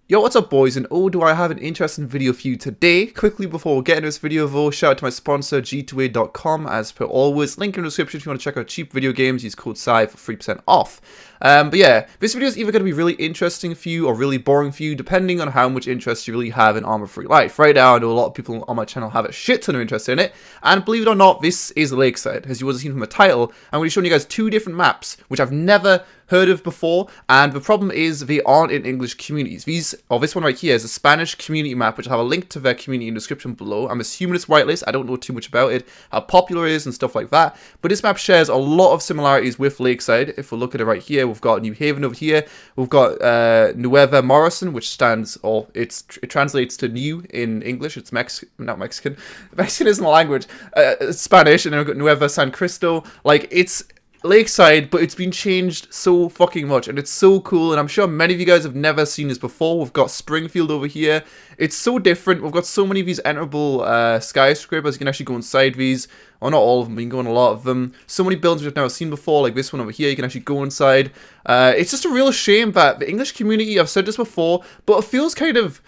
Yo, what's up boys, and oh do I have an interesting video for you today. Quickly before we get into this video though, shout out to my sponsor g2a.com as per always. Link in the description if you want to check out cheap video games, use code SCI for 3% off. But yeah, this video is either going to be really interesting for you or really boring for you, depending on how much interest you really have in ARMA Free Life. Right now I know a lot of people on my channel have a shit ton of interest in it, and believe it or not, this is Lakeside. As you would have seen from the title, I'm going to be showing you guys two different maps, which I've never heard of before, and the problem is they aren't in English communities. This one right here is a Spanish community map, which I have a link to their community in the description below. I'm assuming it's whitelist, I don't know too much about it, how popular it is and stuff like that, but this map shares a lot of similarities with Lakeside. If we look at it right here, we've got New Haven over here, we've got Nueva Morrison, which stands, or it translates to new in English. It's not Mexican. Mexican isn't a language. It's Spanish, and then we've got Nueva San Cristo. Like, it's Lakeside, but it's been changed so fucking much, and it's so cool, and I'm sure many of you guys have never seen this before. We've got Springfield over here. It's so different. We've got so many of these enterable skyscrapers. You can actually go inside these, or not all of them, but you can go in a lot of them. So many buildings we've never seen before, like this one over here, you can actually go inside. It's just a real shame that the English community, I've said this before, but it feels kind of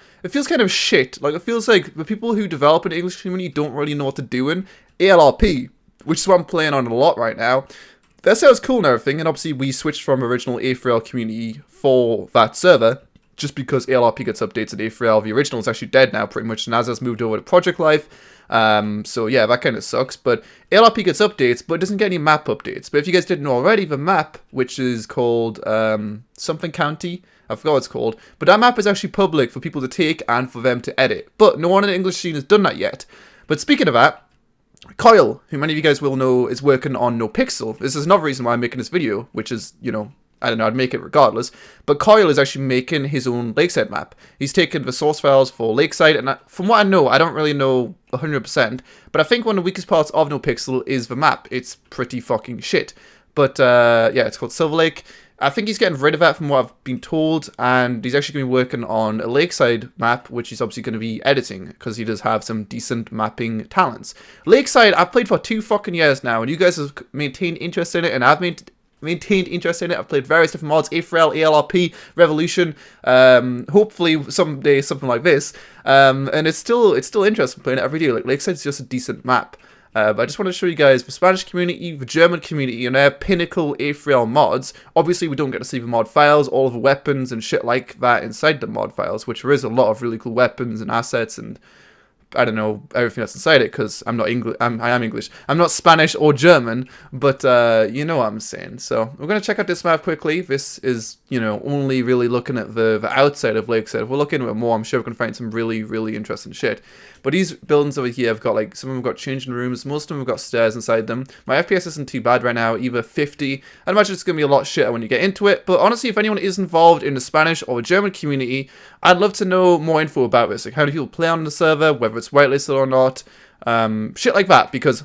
shit. Like, it feels like the people who develop an English community don't really know what they're doing. ALRP, which is what I'm playing on a lot right now. That sounds cool and everything, and obviously we switched from original A3L community for that server, just because ALRP gets updates at A3L. The original is actually dead now, pretty much, and has moved over to POPLife. So yeah, that kind of sucks, but ALRP gets updates, but it doesn't get any map updates. But if you guys didn't know already, the map, which is called something county, I forgot what it's called, but that map is actually public for people to take and for them to edit. But no one in the English scene has done that yet. But speaking of that, Kyle, who many of you guys will know, is working on NoPixel. This is another reason why I'm making this video, which is, you know, I don't know, I'd make it regardless. But Kyle is actually making his own Lakeside map. He's taken the source files for Lakeside, and from what I know, I don't really know 100%, but I think one of the weakest parts of NoPixel is the map. It's pretty fucking shit. But yeah, it's called Silver Lake. I think he's getting rid of that from what I've been told, and he's actually going to be working on a Lakeside map, which he's obviously going to be editing, because he does have some decent mapping talents. Lakeside, I've played for 2 fucking years now, and you guys have maintained interest in it, and I've maintained interest in it. I've played various different mods, A4L, ALRP, Revolution, hopefully someday something like this, and it's still interesting playing it every day. Like, Lakeside's just a decent map. But I just want to show you guys the Spanish community, the German community, and their pinnacle A3L mods. Obviously, we don't get to see the mod files, all of the weapons and shit like that inside the mod files, which there is a lot of really cool weapons and assets and, I don't know, everything that's inside it, because I'm not English. I am English. I'm not Spanish or German, but you know what I'm saying. So we're going to check out this map quickly. This is, you know, only really looking at the outside of Lakeside. If we're looking at it more, I'm sure we're going to find some really, really interesting shit. But these buildings over here have got, like, some of them have got changing rooms. Most of them have got stairs inside them. My FPS isn't too bad right now, either 50. I'd imagine it's going to be a lot shitter when you get into it. But honestly, if anyone is involved in the Spanish or the German community, I'd love to know more info about this. Like, how do people play on the server, whether it's whitelisted or not, shit like that, because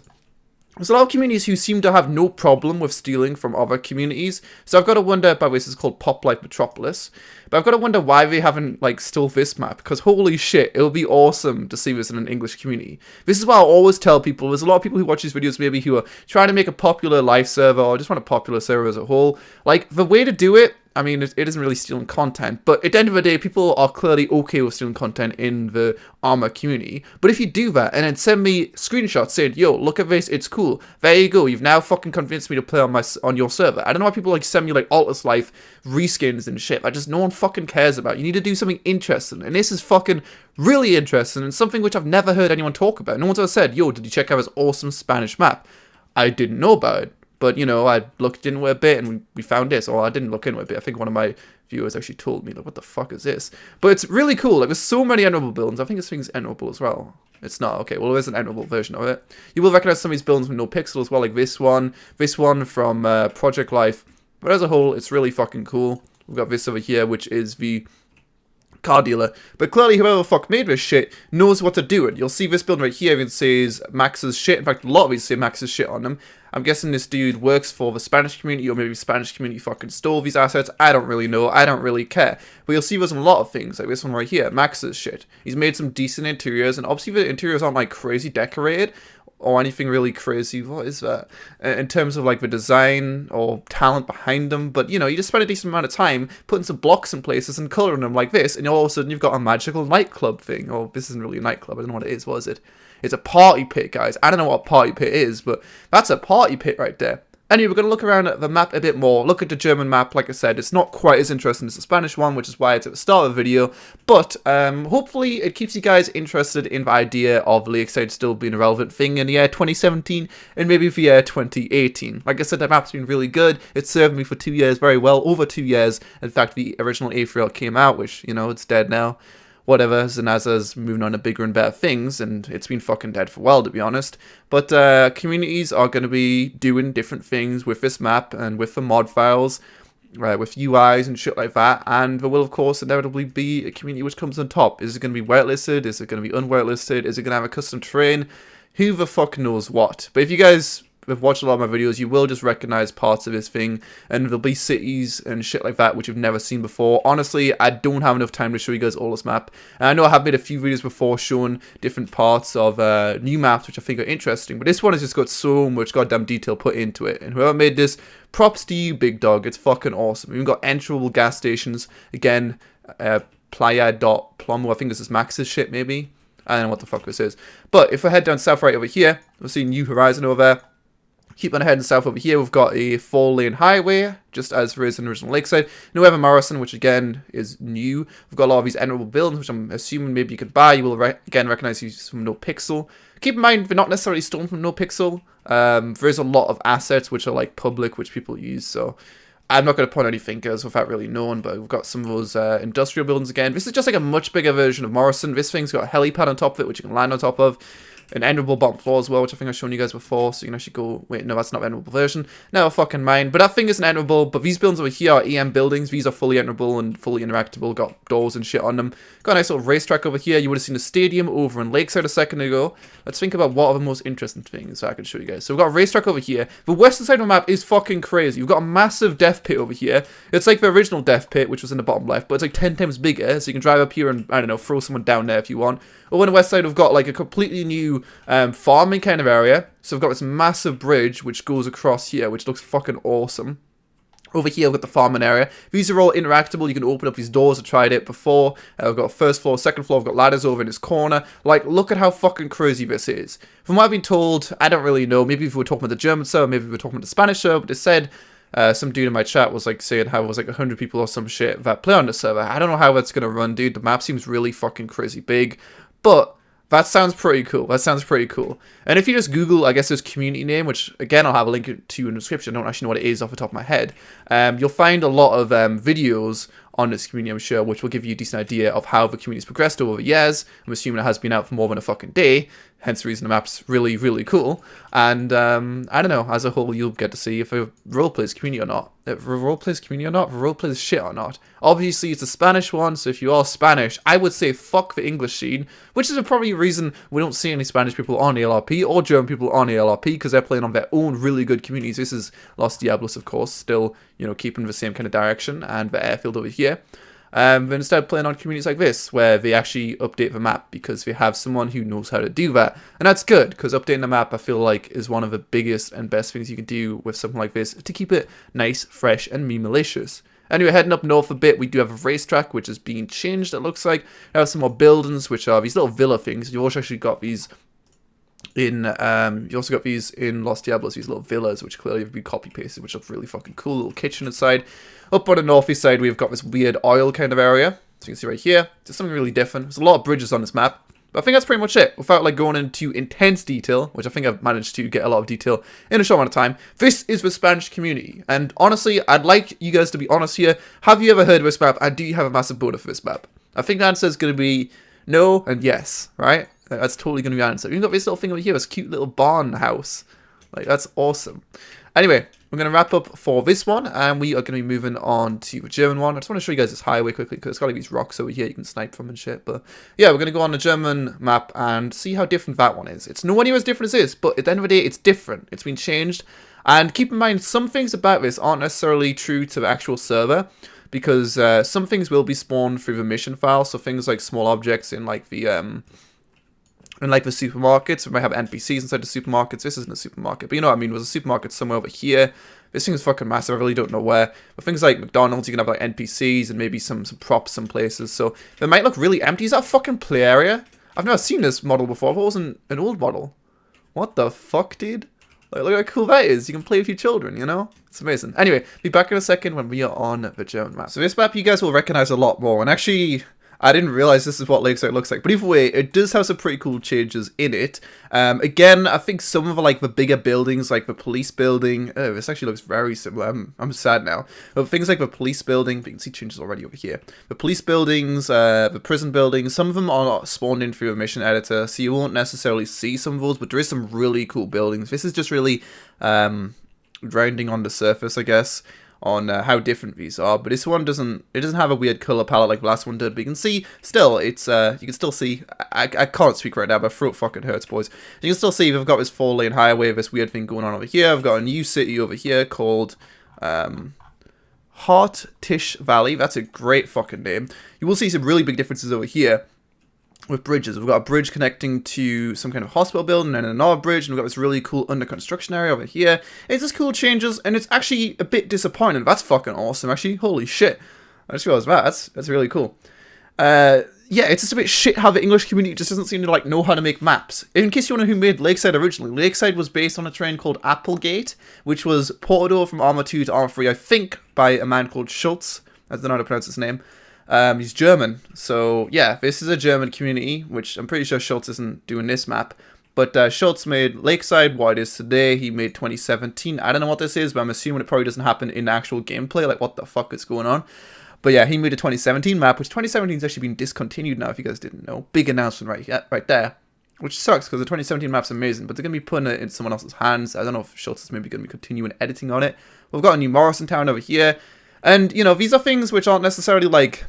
there's a lot of communities who seem to have no problem with stealing from other communities. So I've got to wonder, by the way, this is called POPLife Metropolis, but I've got to wonder why they haven't, like, stole this map, because holy shit, it would be awesome to see this in an English community. This is what I always tell people. There's a lot of people who watch these videos maybe who are trying to make a popular live server or just want a popular server as a whole. Like, the way to do it, I mean, it isn't really stealing content, but at the end of the day, people are clearly okay with stealing content in the ARMA community. But if you do that, and then send me screenshots saying, yo, look at this, it's cool, there you go, you've now fucking convinced me to play on your server. I don't know why people, like, send me, like, Altus Life reskins and shit. Just no one fucking cares about. You need to do something interesting, and this is fucking really interesting, and something which I've never heard anyone talk about. No one's ever said, yo, did you check out this awesome Spanish map? I didn't know about it. But, you know, I looked into it a bit and we found this. Or I didn't look into it a bit. I think one of my viewers actually told me, like, what the fuck is this? But it's really cool. Like, there's so many enterable buildings. I think this thing's enterable as well. It's not. Okay, well, there's an enterable version of it. You will recognize some of these buildings with NoPixel as well, like this one from POPLife. But as a whole, it's really fucking cool. We've got this over here, which is the car dealer. But clearly, whoever the fuck made this shit knows what to do. And you'll see this building right here, it says Max's shit. In fact, a lot of these say Max's shit on them. I'm guessing this dude works for the Spanish community, or maybe the Spanish community fucking stole these assets. I don't really know. I don't really care. But you'll see there's a lot of things, like this one right here, Max's shit. He's made some decent interiors, and obviously the interiors aren't, like, crazy decorated. or anything really crazy. What is that? In terms of like the design or talent behind them. But you know, you just spend a decent amount of time putting some blocks in places and colouring them like this, and all of a sudden you've got a magical nightclub thing. Or this isn't really a nightclub, I don't know what it is, what is it? It's a party pit, guys. I don't know what a party pit is, but that's a party pit right there. Anyway, we're going to look around at the map a bit more, look at the German map. Like I said, it's not quite as interesting as the Spanish one, which is why it's at the start of the video, but hopefully it keeps you guys interested in the idea of Lakeside still being a relevant thing in the year 2017 and maybe the year 2018. Like I said, that map's been really good. It served me for 2 years very well, over 2 years. In fact, the original A3L came out, which, you know, it's dead now. Whatever, Zanaza's moving on to bigger and better things, and it's been fucking dead for a while, to be honest. But communities are going to be doing different things with this map and with the mod files, with UIs and shit like that, and there will, of course, inevitably be a community which comes on top. Is it going to be whitelisted? Is it going to be unwhitelisted? Is it going to have a custom terrain? Who the fuck knows what? But if you guys have watched a lot of my videos, you will just recognize parts of this thing, and there'll be cities and shit like that which you've never seen before. Honestly, I don't have enough time to show you guys all this map, and I know I have made a few videos before showing different parts of new maps which I think are interesting, but this one has just got so much goddamn detail put into it, and whoever made this, props to you, big dog. It's fucking awesome. We've got enterable gas stations again. Playa.plomo, I think this is Max's shit, maybe. I don't know what the fuck this is, but if I head down south right over here, we'll see New Horizon over there. Keep on heading south over here, we've got a 4-lane highway, just as there is in original Lakeside. Nueva Morrison, which again is new. We've got a lot of these enterable buildings, which I'm assuming maybe you could buy. You will again recognize these from NoPixel. Keep in mind, they're not necessarily stolen from NoPixel. There is a lot of assets which are like public, which people use, so I'm not going to point any fingers without really knowing, but we've got some of those industrial buildings again. This is just like a much bigger version of Morrison. This thing's got a helipad on top of it, which you can land on top of. An enderable bottom floor as well, which I think I've shown you guys before, so you can actually go, wait, no, that's not an enderable version. No, fucking mind. But that thing isn't enderable, but these buildings over here are EM buildings. These are fully enderable and fully interactable, got doors and shit on them. Got a nice little racetrack over here. You would have seen a stadium over in Lakeside a second ago. Let's think about what are the most interesting things that I can show you guys. So we've got a racetrack over here. The western side of the map is fucking crazy. You've got a massive death pit over here. It's like the original death pit, which was in the bottom left, but it's like 10 times bigger, so you can drive up here and, I don't know, throw someone down there if you want. Over on the west side, we've got like a completely new farming kind of area. So we've got this massive bridge which goes across here, which looks fucking awesome. Over here, we've got the farming area. These are all interactable. You can open up these doors. I tried it before. We've got first floor, second floor. We've got ladders over in this corner. Like, look at how fucking crazy this is. From what I've been told, I don't really know. Maybe if we were talking about the German server, maybe if we were talking about the Spanish server, but they said some dude in my chat was like saying how it was like 100 people or some shit that play on the server. I don't know how that's going to run, dude. The map seems really fucking crazy big. But that sounds pretty cool. That sounds pretty cool. And if you just Google, I guess, this community name, which, again, I'll have a link to in the description. I don't actually know what it is off the top of my head. You'll find a lot of videos on this community, I'm sure, which will give you a decent idea of how the community's progressed over the years. I'm assuming it has been out for more than a fucking day. Hence the reason the map's really, really cool. And, I don't know, as a whole, you'll get to see if a role plays community or not. If a role plays community or not, if a role plays shit or not. Obviously, it's a Spanish one, so if you are Spanish, I would say fuck the English scene, which is probably a reason we don't see any Spanish people on the LRP or German people on the LRP, because they're playing on their own really good communities. This is Los Diablos, of course, still, you know, keeping the same kind of direction, and the airfield over here. But instead playing on communities like this, where they actually update the map, because they have someone who knows how to do that. And that's good, because updating the map, I feel like, is one of the biggest and best things you can do with something like this, to keep it nice, fresh, and malicious. Anyway, heading up north a bit, we do have a racetrack, which is being changed, it looks like. We have some more buildings, which are these little villa things. You've also actually got these in, you also got these in Los Diablos, these little villas, which clearly have been copy-pasted, which look really fucking cool. Little kitchen inside. Up on the northeast side, we've got this weird oil kind of area. So you can see right here, just something really different. There's a lot of bridges on this map. But I think that's pretty much it. Without like going into intense detail, which I think I've managed to get a lot of detail in a short amount of time, this is the Spanish community. And honestly, I'd like you guys to be honest here. Have you ever heard of this map? And do you have a massive boner for this map? I think the answer is going to be no and yes, right? That's totally going to be the answer. You've got this little thing over here, this cute little barn house. Like, that's awesome. Anyway, we're going to wrap up for this one, and we are going to be moving on to the German one. I just want to show you guys this highway quickly, because it's got like these rocks over here you can snipe from and shit. But yeah, we're going to go on the German map and see how different that one is. It's nowhere near as different as this, but at the end of the day, it's different. It's been changed. And keep in mind, some things about this aren't necessarily true to the actual server, because some things will be spawned through the mission file. So things like small objects in like the And like the supermarkets, we might have NPCs inside the supermarkets. This isn't a supermarket, but you know what I mean. There's a supermarket somewhere over here. This thing is fucking massive. I really don't know where. But things like McDonald's, you can have like NPCs and maybe some props some places. So they might look really empty. Is that a fucking play area? I've never seen this model before. I thought it wasn't an old model. What the fuck, dude? Like, look how cool that is. You can play with your children, you know? It's amazing. Anyway, be back in a second when we are on the German map. So this map you guys will recognize a lot more. And actually, I didn't realize this is what Lakeside looks like. But either way, it does have some pretty cool changes in it. Again, I think some of like the bigger buildings, like the police building. Oh, this actually looks very similar. I'm sad now. But things like the police building, you can see changes already over here. The police buildings, the prison buildings, some of them are not spawned in through a mission editor. So you won't necessarily see some of those. But there is some really cool buildings. This is just really rounding on the surface, I guess, on how different these are. But this one doesn't have a weird color palette like the last one did, but you can see still it's you can still see I can't speak right now, my throat fucking hurts, boys. You can still see we've got this 4-lane highway, this weird thing going on over here. I've got a new city over here called Hartish Valley. That's a great fucking name. You will see some really big differences over here with bridges. We've got a bridge connecting to some kind of hospital building and another bridge, and we've got this really cool under construction area over here. It's just cool changes, and it's actually a bit disappointing. That's fucking awesome, actually. Holy shit. I just realized that. That's really cool. Yeah, it's just a bit shit how the English community just doesn't seem to like know how to make maps. In case you don't know who made Lakeside originally, Lakeside was based on a train called Applegate, which was ported over from ARMA 2 to ARMA 3, I think, by a man called Schultz. I don't know how to pronounce his name. He's German, so yeah, this is a German community, which I'm pretty sure Schultz isn't doing this map, but Schultz made Lakeside what it is today. He made 2017, I don't know what this is, but I'm assuming it probably doesn't happen in actual gameplay, like what the fuck is going on. But yeah, he made a 2017 map, which 2017 has actually been discontinued now, if you guys didn't know. Big announcement right there, which sucks, because the 2017 map's amazing, but they're going to be putting it in someone else's hands. I don't know if Schultz is maybe going to be continuing editing on it. We've got a new Morrison town over here, and, you know, these are things which aren't necessarily like...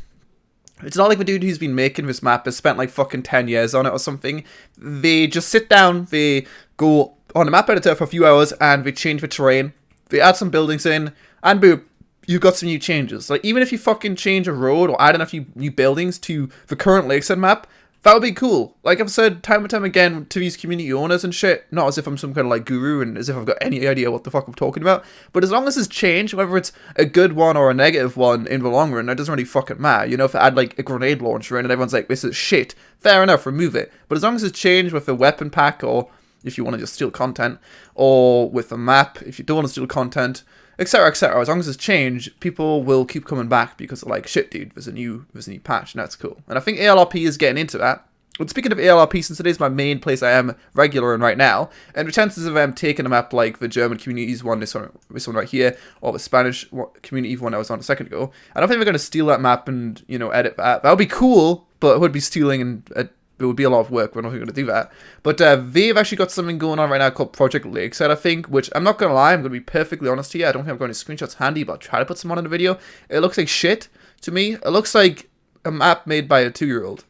It's not like the dude who's been making this map has spent like fucking 10 years on it or something. They just sit down, they go on a map editor for a few hours, and they change the terrain. They add some buildings in, and boom, you've got some new changes. Like, even if you fucking change a road or add in a few new buildings to the current Lakeside map, that would be cool. Like I've said time and time again to these community owners and shit, not as if I'm some kind of like guru and as if I've got any idea what the fuck I'm talking about, but as long as it's changed, whether it's a good one or a negative one in the long run, it doesn't really fucking matter. You know, if I add like a grenade launcher in and everyone's like, this is shit, fair enough, remove it. But as long as it's changed with a weapon pack, or if you want to just steal content, or with a map, if you don't want to steal content, etc, etc, as long as it's changed, people will keep coming back because they're like, shit dude, there's a new patch, and that's cool. And I think ALRP is getting into that. But speaking of ALRP, since it is my main place I am regular in right now, and the chances of them taking a map like the German communities one, this one right here, or the Spanish community one I was on a second ago, I don't think they're going to steal that map and, you know, edit that. That would be cool, but it would be stealing, and it would be a lot of work. We're not going to do that. But they've actually got something going on right now called Project Lakeside, I think, which I'm not going to lie, I'm going to be perfectly honest here. I don't think I've got any screenshots handy, but I'll try to put some on in the video. It looks like shit to me. It looks like a map made by a 2-year-old.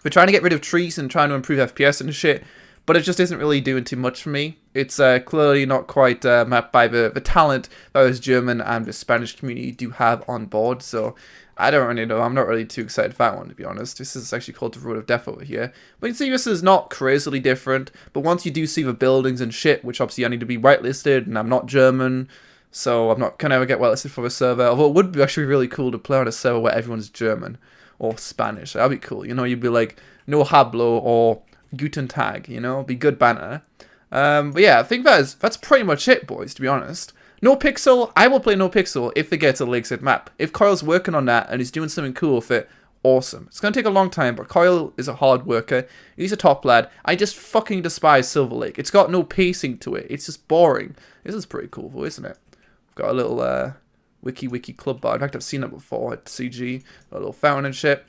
We're trying to get rid of trees and trying to improve FPS and shit, but it just isn't really doing too much for me. It's clearly not quite mapped by the talent that this German and the Spanish community do have on board, so I don't really know. I'm not really too excited for that one, to be honest. This is actually called the Road of Death over here. But you can see this is not crazily different, but once you do see the buildings and shit, which obviously I need to be whitelisted, and I'm not German, so I'm not going to ever get whitelisted for the server, although it would be actually really cool to play on a server where everyone's German or Spanish. That'd be cool. You know, you'd be like, no hablo or Guten Tag, you know, be good banter. But yeah, I think that's pretty much it, boys, to be honest. No Pixel, I will play No Pixel if they get a Lakeside map. If Coyle's working on that and he's doing something cool with it, awesome. It's going to take a long time, but Coyle is a hard worker. He's a top lad. I just fucking despise Silver Lake. It's got no pacing to it. It's just boring. This is pretty cool, though, isn't it? We've got a little wiki club bar. In fact, I've seen it before at CG. A little fountain and shit.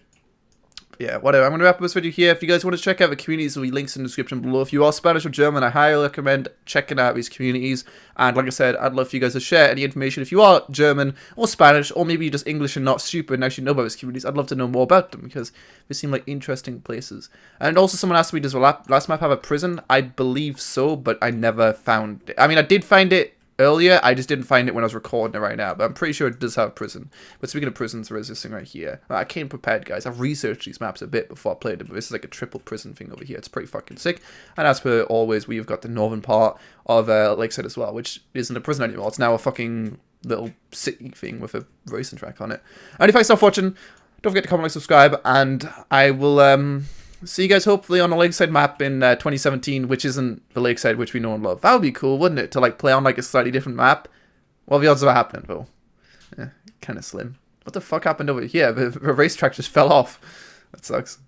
Yeah, whatever. I'm going to wrap up this video here. If you guys want to check out the communities, there'll be links in the description below. If you are Spanish or German, I highly recommend checking out these communities. And like I said, I'd love for you guys to share any information. If you are German or Spanish, or maybe you're just English and not stupid and actually know about these communities, I'd love to know more about them because they seem like interesting places. And also someone asked me, does the last map have a prison? I believe so, but I never found it. I mean, I did find it earlier. I just didn't find it when I was recording it right now, but I'm pretty sure it does have a prison. But speaking of prisons, there is this thing right here. I came prepared, guys. I've researched these maps a bit before I played them, but this is like a triple prison thing over here. It's pretty fucking sick. And as per always, we've got the northern part of Lakeside as well, which isn't a prison anymore. It's now a fucking little city thing with a racing track on it. And if I stop watching, don't forget to comment, like, subscribe, and I will see you guys hopefully on a Lakeside map in 2017, which isn't the Lakeside which we know and love. That would be cool, wouldn't it? To like play on like a slightly different map. What are the odds of that happening, though? Yeah, kind of slim. What the fuck happened over here? The racetrack just fell off. That sucks.